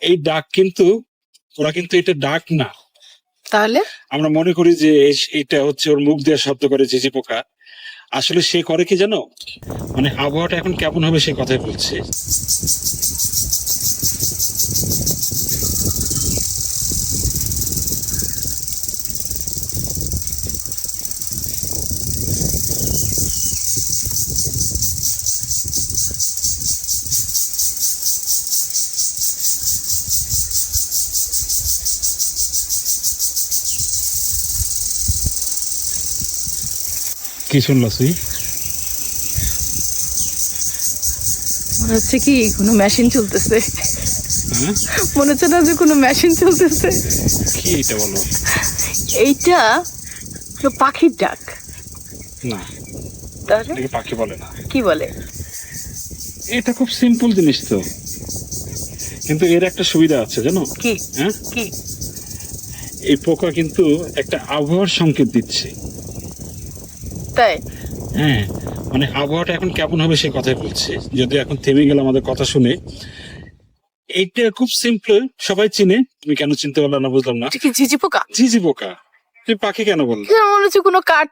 এই ডাক কিন্তু ওরা কিন্তু এটা ডাক না। তাহলে আমরা মনে করি যে এটা হচ্ছে ওর মুখ দিয়ে শব্দ করে ঝিঝি পোকা। আসলে সে করে কি জানো, মানে আবহাওয়াটা এখন কেমন হবে সে কথাই বলছে। কি শুনলো তুই? মনে হচ্ছে কি কোনো মেশিন চলতেছে। হ্যাঁ, মনে হচ্ছে না যে কোনো মেশিন চলতেছে। কি এটা বলো? এইটা হলো পাখির ডাক। না, তাহলে এটাকে পাখি বলে না। কি বলে? এটা খুব সিম্পল জিনিস তো, কিন্তু এর একটা সুবিধা আছে জানো। কি হ্যাঁ, কি? এই পোকা কিন্তু একটা আবহাওয়ার সংকেত দিচ্ছে। তাই? হ্যাঁ, মানে আবহাওয়াটা এখন কেমন হবে সে কথাই বলছে। যদি এখন থেমে গেল আমাদের কথা শুনে। এইটা খুব সিম্পল, সবাই চিনে। তুমি কেন চিনতে পারলে না বুঝলাম না। এটা কি ঝিঝি পোকা? ঝিঝি পোকা। তুমি পাখি কেন বললে? মনে হচ্ছে কোনো কাঠ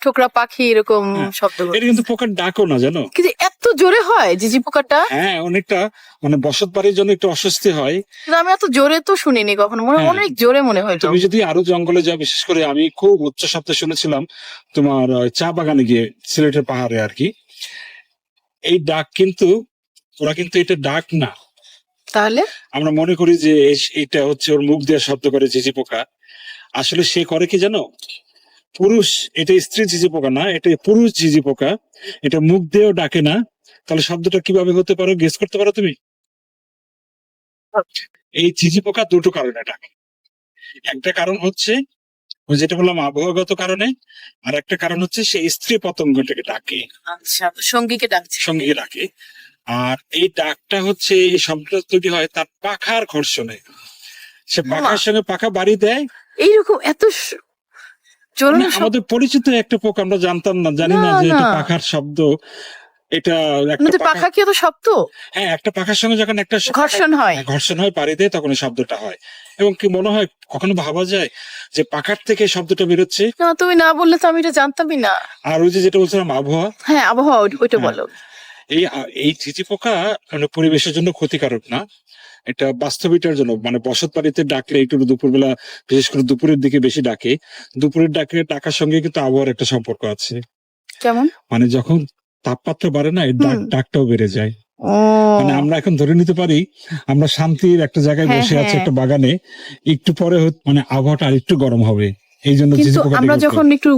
ঠোকরা পাখি এরকম হ্যাঁ, শব্দ করে। এটা কিন্তু পোকার ডাকও না জানো। কিন্তু এত জোরে হয় ঝিঝি পোকাটা? হ্যাঁ, অনেকটা মানে বসত বাড়ির জন্য একটু অস্বস্তি হয়। কিন্তু আমি এত জোরে তো শুনিনি কখনো, হ্যাঁ। অনেক জোরে মনে হয়। তুমি যদি আরো জঙ্গলে যাও, বিশেষ করে আমি খুব উচ্চ শব্দে শুনেছিলাম তোমার চা বাগানে গিয়ে, সিলেটের পাহাড়ে আর কি। এই ডাক কিন্তু ওরা কিন্তু এটা ডাক না। তাহলে আমরা মনে করি যে এটা হচ্ছে ওর মুখ দিয়ে শব্দ করে ঝিঝি পোকা। আসলে সে করে কি জানো, পুরুষ। এটা স্ত্রী ঝিঝি পোকা না, এটা পুরুষ ঝিঝি পোকা। এটা মুখ দিয়েও ডাকে না। তাহলে শব্দটা কিভাবে হতে পারো, গেস করতে পারো তুমি? এই ঝিঝি পোকা দুটো কারণে ডাকে। একটা কারণ হচ্ছে ওই যেটা বললাম আবহাওয়াগত কারণে, আর একটা কারণ হচ্ছে সে স্ত্রী পতঙ্গটাকে ডাকে, আচ্ছা, সঙ্গীকে ডাকছে। সঙ্গীকে ডাকে। আর এই ডাকটা হচ্ছে, এই শব্দটা তৈরি হয় তার পাখার ঘর্ষণে। সে পাখার সঙ্গে পাখা বাড়ি দেয়। এইরকম এত জোরে মানে আমাদের পরিচিত একটা পোকা, আমরা জানতাম না, জানি না যে এটা পাখার শব্দ। এটা একটা পাখা কি এত শব্দ? হ্যাঁ, একটা পাখার সঙ্গে যখন একটা ঘর্ষণ হয়, ঘর্ষণ হয় বাড়ি দেয়, তখন এই শব্দটা হয়। এবং কি মনে হয়, কখনো ভাবা যায় যে পাখার থেকে শব্দটা বেরোচ্ছে? না, তুমি না বললে তো আমি এটা জানতামই না। আর ওই যে যেটা বলছিলাম আবহাওয়া, হ্যাঁ আবহাওয়া, ওইটা বলো। এই এই ঝিঝি পোকা মানে পরিবেশের জন্য ক্ষতিকারক না। এটা বাস্তবিকটার জন্য, মানে বসত বাড়িতে ডাকলে একটু দুপুরবেলা, বিশেষ করে দুপুরের দিকে বেশি ডাকে। দুপুরের ডাকার সঙ্গে কিন্তু আবহাওয়ার একটা সম্পর্ক আছে। কেমন? মানে যখন তাপমাত্রা বাড়ে না, এই ডাকটাও বেড়ে যায়। ও, মানে আমরা এখন ধরে নিতে পারি আমরা শান্তির একটা জায়গায় বসে আছি একটা বাগানে, একটু পরে মানে আবহাওয়াটা আর একটু গরম হবে। এই জন্য কিন্তু আমরা যখন একটু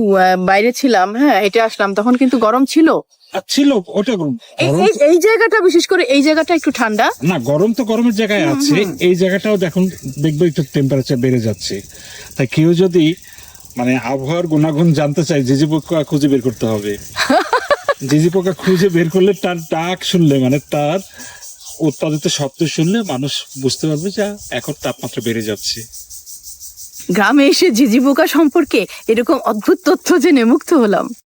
বাইরে ছিলাম, হ্যাঁ হেঁটে আসলাম, তখন কিন্তু গরম ছিল। ছিল ওটা এই জায়গাটা, বিশেষ করে এই জায়গাটা একটু ঠান্ডা না। গরম তো গরমের জায়গায় আছে, এই জায়গাটাও দেখুন, দেখবো একটু টেম্পারেচার বেড়ে যাচ্ছে। তাই কেউ যদি মানে আবহাওয়ার গুণাগুণ জানতে চায়, ঝিঝি পোকা খুঁজে বের করতে হবে। ঝিঝি পোকা খুঁজে বের করলে, তার ডাক শুনলে, মানে তার উৎপাদিত শব্দ শুনলে মানুষ বুঝতে পারবে যে এখন তাপমাত্রা বেড়ে যাচ্ছে। গ্রামে এসে ঝিঝি পোকা সম্পর্কে এরকম অদ্ভুত তথ্য জেনে মুগ্ধ হলাম।